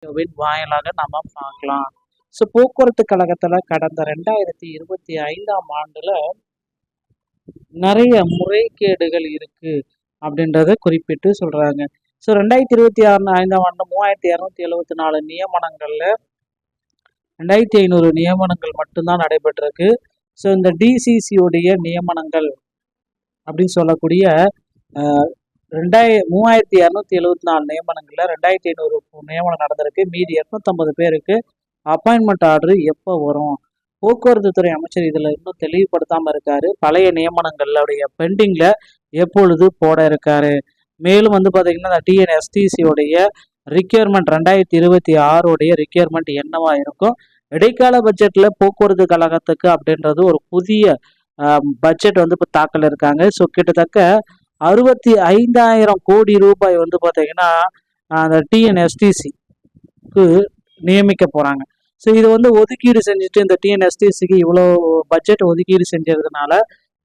வாயிலாக நம்ம பார்க்கலாம். ஸோ போக்குவரத்து கழகத்துல கடந்த 2025ஆம் ஆண்டுல நிறைய முறைகேடுகள் இருக்கு அப்படின்றத குறிப்பிட்டு சொல்றாங்க. ஸோ 2026 5ஆம் ஆண்டு 3274 நியமனங்கள்ல 2500 நியமனங்கள் மட்டும்தான் நடைபெற்றிருக்கு. ஸோ இந்த டிசிசியுடைய நியமனங்கள் அப்படின்னு சொல்லக்கூடிய 3274 நியமனங்கள்ல 2500 நியமனம் நடந்திருக்கு. மீதி 850 பேருக்கு அப்பாயின்மெண்ட் ஆர்டர் எப்போ வரும்? போக்குவரத்து துறை அமைச்சர் இதுல இன்னும் தெளிவுபடுத்தாம இருக்காரு. பழைய நியமனங்களுடைய பெண்டிங்ல எப்பொழுது போட இருக்காரு. மேலும் பாத்தீங்கன்னா இந்த டிஎன்எஸ்டிசியோடைய ரிக்யர்மெண்ட் 2026 ரிக்யர்மெண்ட் என்னவா இருக்கும்? இடைக்கால பட்ஜெட்ல போக்குவரத்து கழகத்துக்கு அப்படின்றது ஒரு புதிய பட்ஜெட் இப்போ தாக்கல் இருக்காங்க. ஸோ கிட்டத்தட்ட 65,000 கோடி ரூபாய் பார்த்தீங்கன்னா அந்த டிஎன்எஸ்டிசிக்கு நியமிக்க போறாங்க. ஸோ இது ஒதுக்கீடு செஞ்சுட்டு இந்த டிஎன்எஸ்டிசிக்கு இவ்வளோ பட்ஜெட் ஒதுக்கீடு செஞ்சதுனால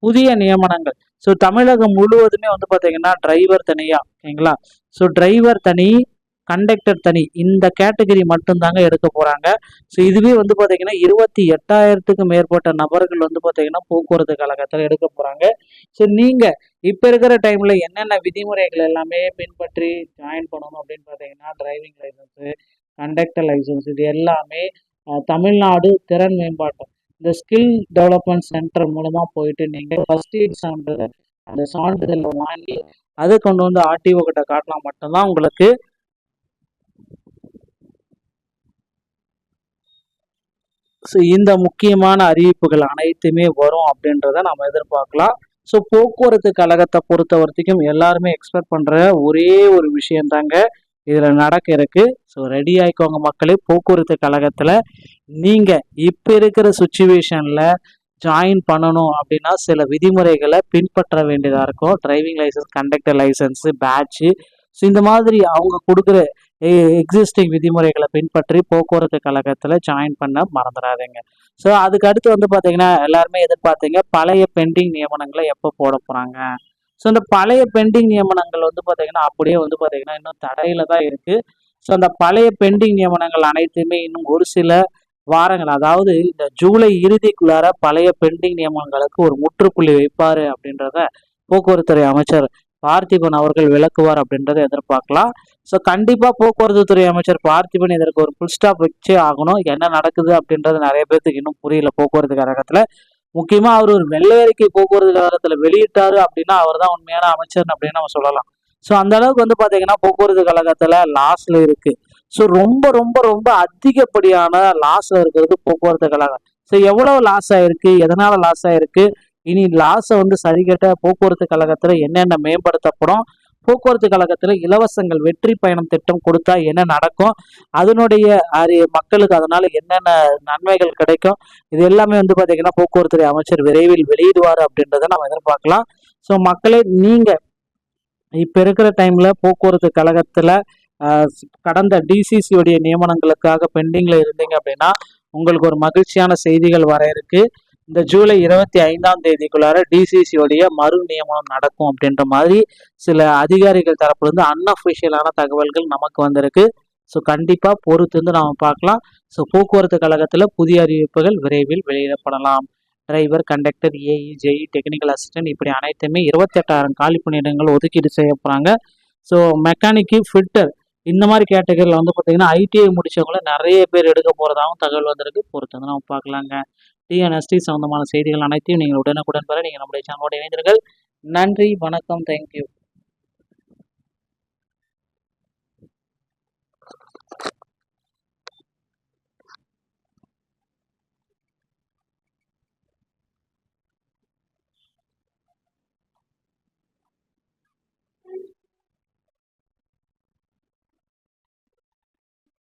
புதிய நியமனங்கள். ஸோ தமிழகம் முழுவதுமே பார்த்தீங்கன்னா டிரைவர் தனியா, ஓகேங்களா? ஸோ டிரைவர் தனி, கண்டக்டர் தனி, இந்த கேட்டகரி மட்டும்தாங்க எடுக்க போறாங்க. ஸோ இதுவே பார்த்தீங்கன்னா 28,000க்கும் மேற்பட்ட நபர்கள் பார்த்தீங்கன்னா போக்குவரத்து கழகத்தில் எடுக்க போறாங்க. ஸோ நீங்க இப்ப இருக்கிற டைம்ல என்னென்ன விதிமுறைகள் எல்லாமே பின்பற்றி ஜாயின் பண்ணணும் அப்படின்னு பார்த்தீங்கன்னா டிரைவிங் லைசன்ஸு, கண்டக்டர் லைசன்ஸ், இது எல்லாமே தமிழ்நாடு திறன் மேம்பாட்டம் இந்த ஸ்கில் டெவலப்மெண்ட் சென்டர் மூலமா போயிட்டு நீங்க ஃபர்ஸ்ட் எய்ட் சான்றிதழ் அந்த சான்றிதழ் வாங்கி அதை கொண்டு ஆர்டிஓ கிட்ட காட்டினா மட்டும்தான் உங்களுக்கு இந்த முக்கியமான அறிவிப்புகள் அனைத்துமே வரும் அப்படின்றத நம்ம எதிர்பார்க்கலாம். ஸோ போக்குவரத்து கழகத்தை பொறுத்த வரைக்கும் எல்லாருமே எக்ஸ்பெக்ட் பண்ற ஒரே ஒரு விஷயம் தாங்க இதுல நடக்க இருக்கு. ஸோ ரெடி ஆயிக்கோங்க மக்களே. போக்குவரத்து கழகத்துல நீங்க இப்ப இருக்கிற சுச்சுவேஷன்ல ஜாயின் பண்ணணும் அப்படின்னா சில விதிமுறைகளை பின்பற்ற வேண்டியதா இருக்கும். Driving licence, conductor licence, badge, so இந்த மாதிரி அவங்க கொடுக்குற எக்ஸிஸ்டிங் விதிமுறைகளை பின்பற்றி போக்குவரத்து கழகத்தில் ஜாயின் பண்ண மறந்துடாதீங்க. ஸோ அதுக்கு அடுத்து பார்த்தீங்கன்னா எல்லாருமே எதிர்பார்த்தீங்க பழைய பெண்டிங் நியமனங்களை எப்போ போட போகிறாங்க. ஸோ இந்த பழைய பெண்டிங் நியமனங்கள் பார்த்தீங்கன்னா அப்படியே பார்த்தீங்கன்னா இன்னும் தடையில தான் இருக்குது. ஸோ அந்த பழைய பெண்டிங் நியமனங்கள் அனைத்துமே இன்னும் ஒரு சில வாரங்கள், அதாவது இந்த ஜூலை இறுதிக்குள்ளார பழைய பெண்டிங் நியமனங்களுக்கு ஒரு முற்றுப்புள்ளி வைப்பாரு அப்படின்றத போக்குவரத்துறை அமைச்சர் பார்த்திபன் அவர்கள் விளக்குவார் அப்படின்றத எதிர்பார்க்கலாம். ஸோ கண்டிப்பா போக்குவரத்து துறை அமைச்சர் பார்த்திபன் இதற்கு ஒரு ஃபுல் ஸ்டாப் வச்சே ஆகணும். என்ன நடக்குது அப்படின்றது நிறைய பேருக்கு இன்னும் புரியல. போக்குவரத்து கழகத்துல முக்கியமா அவர் ஒரு வெள்ளை அறிக்கை போக்குவரத்து கழகத்துல வெளியிட்டாரு அப்படின்னா அவர் தான் உண்மையான அமைச்சர் அப்படின்னு நம்ம சொல்லலாம். ஸோ அந்த அளவுக்கு பாத்தீங்கன்னா போக்குவரத்து கழகத்துல லாஸ்ல இருக்கு. ஸோ ரொம்ப ரொம்ப ரொம்ப அதிகப்படியான லாஸ்ல இருக்கிறது போக்குவரத்து கழகம். ஸோ எவ்வளவு லாஸ் ஆயிருக்கு, எதனால லாஸ் ஆயிருக்கு, இனி லாஸை சரிகட்ட போக்குவரத்து கழகத்துல என்னென்ன மேம்படுத்தப்படும், போக்குவரத்து கழகத்துல இலவசங்கள் வெற்றி பயணம் திட்டம் கொடுத்தா என்ன நடக்கும், அதனுடைய மக்களுக்கு அதனால என்னென்ன நன்மைகள் கிடைக்கும், இது எல்லாமே பாத்தீங்கன்னா போக்குவரத்துறை அமைச்சர் விரைவில் வெளியிடுவார் அப்படின்றத நம்ம எதிர்பார்க்கலாம். ஸோ மக்களே, நீங்க இப்ப இருக்கிற டைம்ல போக்குவரத்து கழகத்துல கடந்த டிசிசியோடைய நியமனங்களுக்காக பெண்டிங்ல இருந்தீங்க அப்படின்னா உங்களுக்கு ஒரு மகிழ்ச்சியான செய்திகள் வர இருக்கு. இந்த ஜூலை 25ஆம் தேதிக்குள்ளார டிசிசியோடைய மறு நியமனம் நடக்கும் அப்படின்ற மாதிரி சில அதிகாரிகள் தரப்புல இருந்து அன்அஃபிஷியலான தகவல்கள் நமக்கு வந்திருக்கு. ஸோ கண்டிப்பா பொறுத்து நாம பார்க்கலாம். ஸோ போக்குவரத்து கழகத்துல புதிய அறிவிப்புகள் விரைவில் வெளியிடப்படலாம். Driver, conductor, AE, JE, technical assistant இப்படி அனைத்துமே 28,000 காலி பணியிடங்கள் ஒதுக்கீடு செய்ய போறாங்க. ஸோ மெக்கானிக்கு, ஃபிட்டர் இந்த மாதிரி கேட்டகரியில் பார்த்தீங்கன்னா ஐடிஐ முடிச்சவங்கள நிறைய பேர் எடுக்க போறதாகவும் தகவல் வந்திருக்கு. பொறுத்து நம்ம பார்க்கலாங்க. டிஎன்எஸ்டி சம்பந்தமான செய்திகள் அனைத்தையும் நீங்கள் உடனுக்குடன் பெற நீங்கள் நம்முடைய சேனலோட இணைந்தீர்கள். நன்றி, வணக்கம், தேங்க்யூ.